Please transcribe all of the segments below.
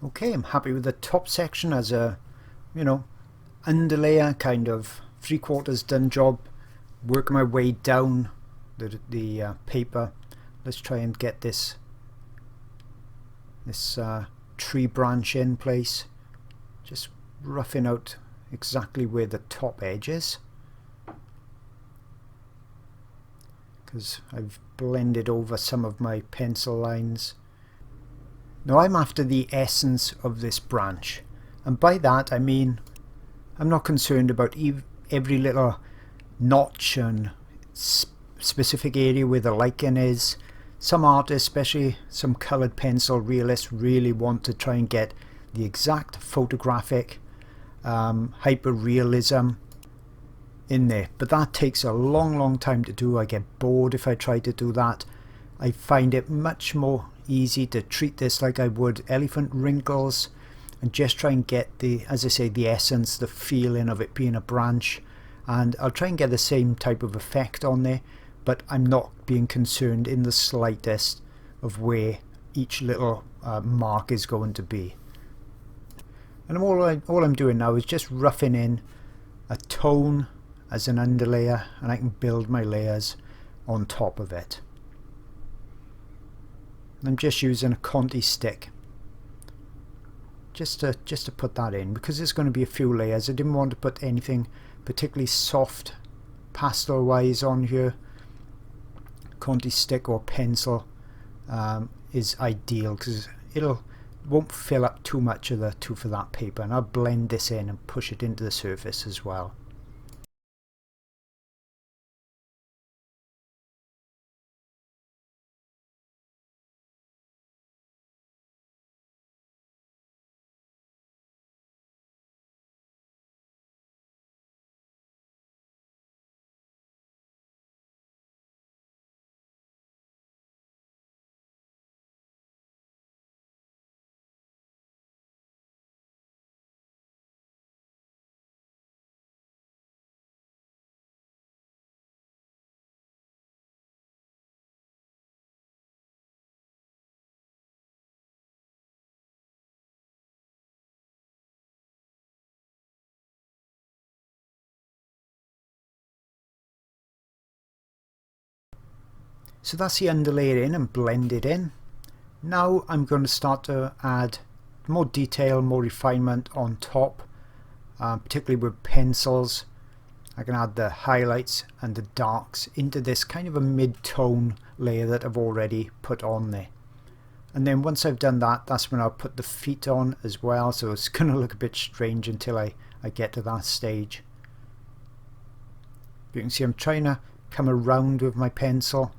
Okay, I'm happy with the top section as a, underlayer, kind of 3/4 done job. Work my way down the paper. Let's try and get this tree branch in place. Just roughing out exactly where the top edge is, because I've blended over some of my pencil lines. Now I'm after the essence of this branch, and by that I mean I'm not concerned about every little notch and specific area where the lichen is. Some artists, especially some coloured pencil realists, really want to try and get the exact photographic hyper realism in there, but that takes a long time to do. I get bored if I try to do that. I find it much more easy to treat this like I would elephant wrinkles and just try and get the, as I say, the essence, the feeling of it being a branch, and I'll try and get the same type of effect on there, but I'm not being concerned in the slightest of where each little mark is going to be. And all I'm doing now is just roughing in a tone as an underlayer, and I can build my layers on top of it. I'm just using a Conti stick just to put that in, because there's going to be a few layers. I didn't want to put anything particularly soft pastel wise on here. Conti stick or pencil is ideal because won't fill up too much of the tooth of that paper, and I'll blend this in and push it into the surface as well. So that's the underlayer in and blended in. Now I'm going to start to add more detail, more refinement on top, particularly with pencils. I can add the highlights and the darks into this kind of a mid-tone layer that I've already put on there. And then once I've done that, that's when I'll put the feet on as well, so it's going to look a bit strange until I get to that stage. But you can see I'm trying to come around with my pencil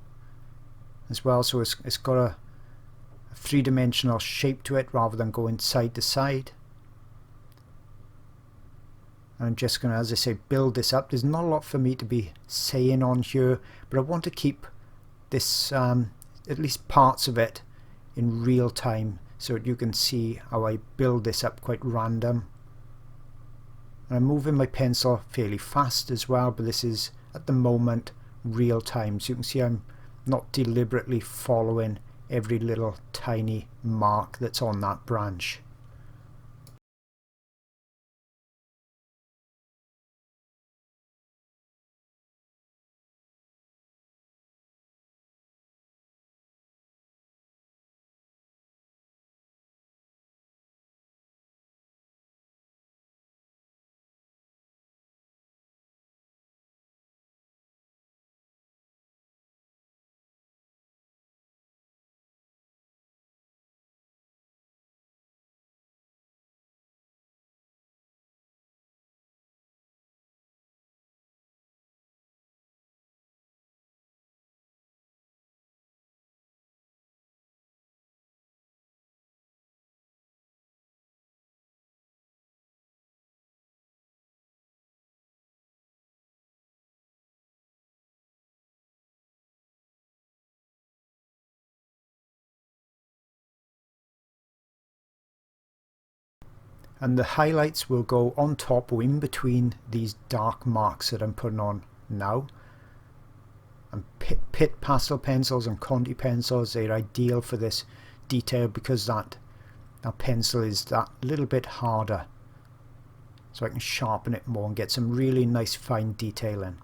as well, so it's got a three-dimensional shape to it rather than going side to side. And I'm just going to, as I say, build this up. There's not a lot for me to be saying on here, but I want to keep this, at least parts of it, in real time so that you can see how I build this up quite random. And I'm moving my pencil fairly fast as well, but this is at the moment real time, so you can see I'm not deliberately following every little tiny mark that's on that branch. And the highlights will go on top or in between these dark marks that I'm putting on now. And Pitt pastel pencils and Conti pencils, they're ideal for this detail because that that pencil is that little bit harder, so I can sharpen it more and get some really nice fine detailing.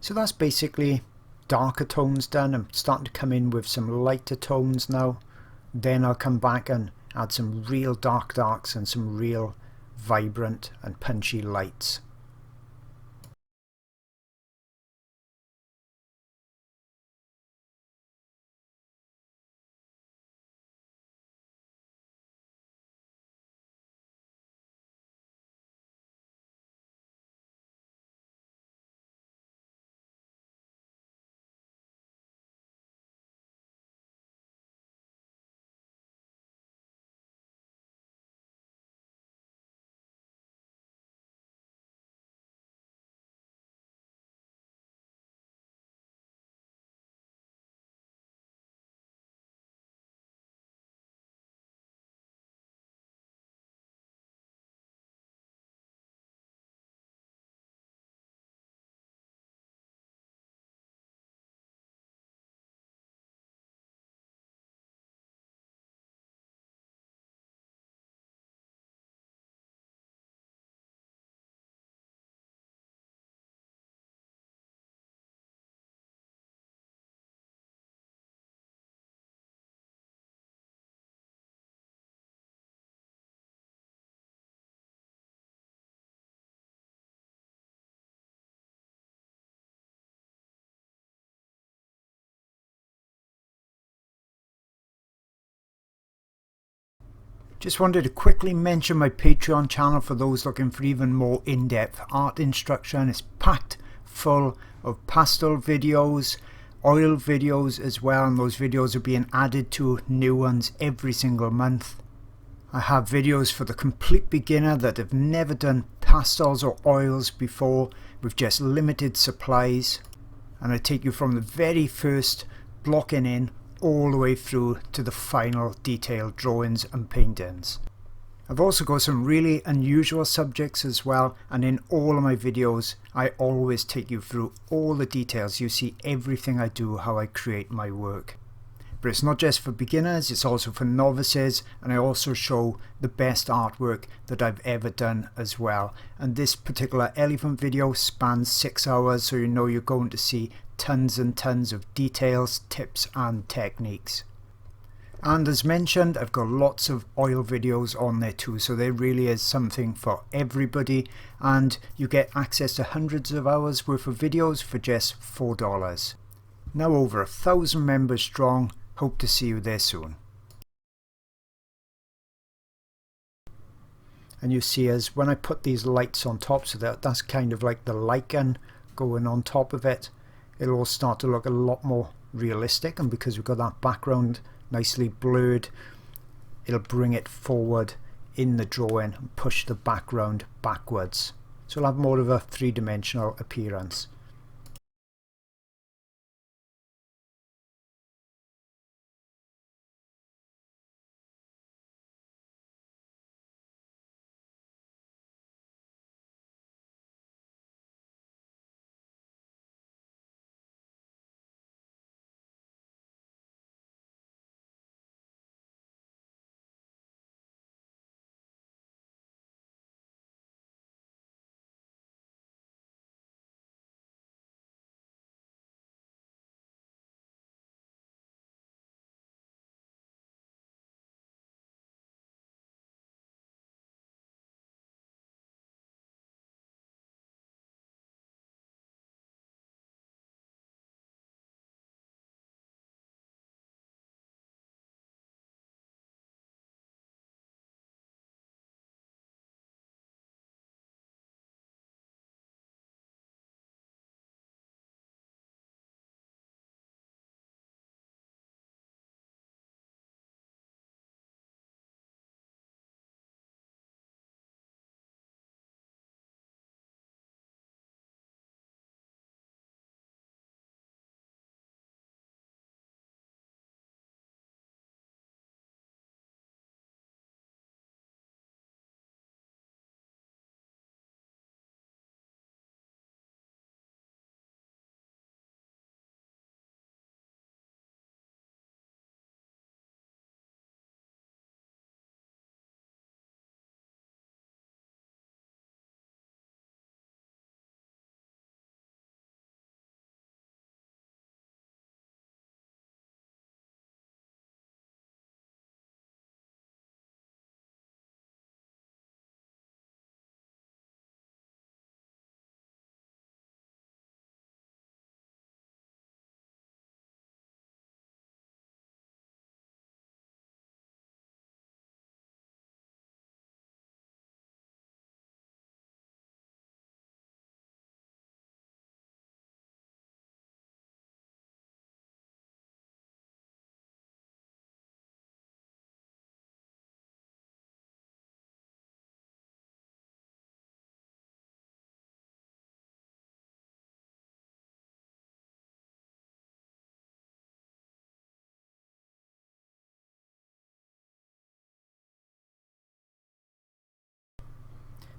So that's basically darker tones done. I'm starting to come in with some lighter tones now. Then I'll come back and add some real darks and some real vibrant and punchy lights. Just wanted to quickly mention my Patreon channel for those looking for even more in-depth art instruction. It's packed full of pastel videos, oil videos as well, and those videos are being added to new ones every single month. I have videos for the complete beginner that have never done pastels or oils before with just limited supplies, and I take you from the very first blocking in all the way through to the final detailed drawings and paintings. I've also got some really unusual subjects as well, and in all of my videos I always take you through all the details. You see everything I do, how I create my work. But it's not just for beginners, it's also for novices, and I also show the best artwork that I've ever done as well. And this particular elephant video spans 6 hours, so you know you're going to see tons and tons of details, tips and techniques. And as mentioned, I've got lots of oil videos on there too, so there really is something for everybody, and you get access to hundreds of hours worth of videos for just $4. Now over 1,000 members strong. Hope to see you there soon. And you see as when I put these lights on top, so that's kind of like the lichen going on top of it, it'll all start to look a lot more realistic, and because we've got that background nicely blurred, it'll bring it forward in the drawing and push the background backwards, so it'll have more of a three-dimensional appearance.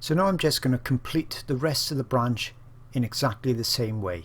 So now I'm just going to complete the rest of the branch in exactly the same way.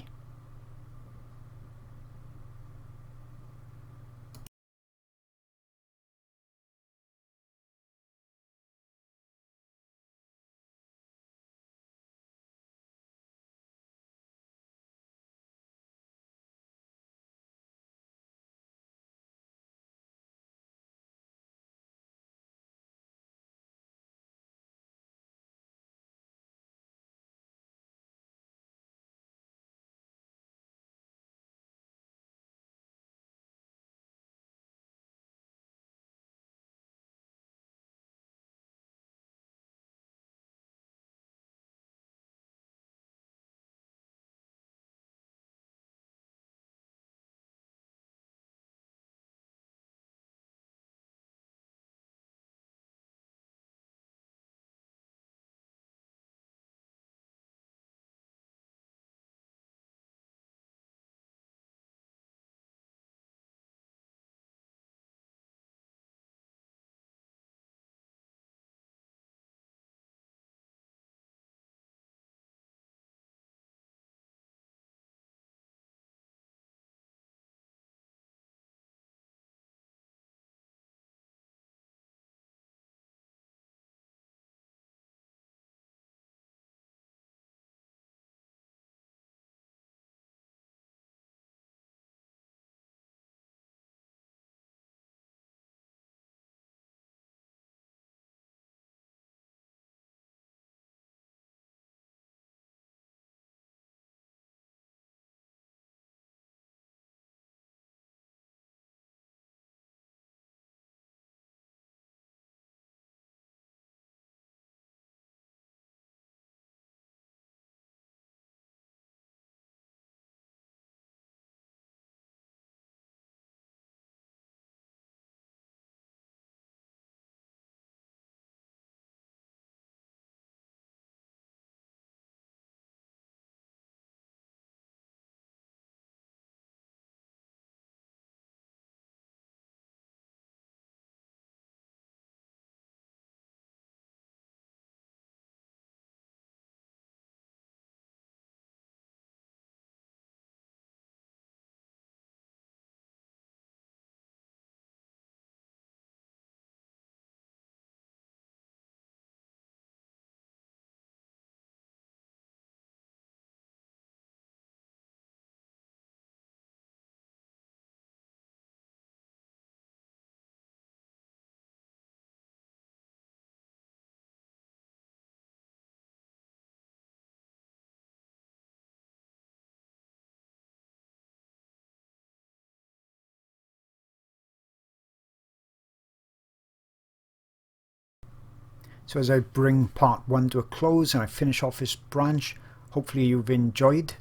So as I bring part 1 to a close and I finish off this branch, hopefully you've enjoyed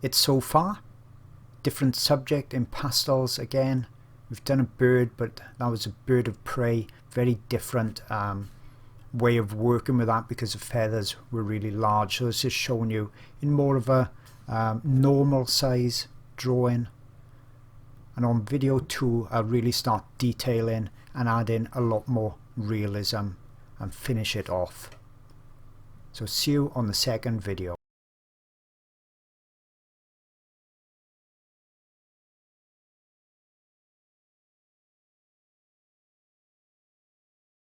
it so far. Different subject in pastels again. We've done a bird, but that was a bird of prey. Very different way of working with that because the feathers were really large. So it's just showing you in more of a normal size drawing. And on video 2 I'll really start detailing and add in a lot more realism and finish it off. So see you on the second video.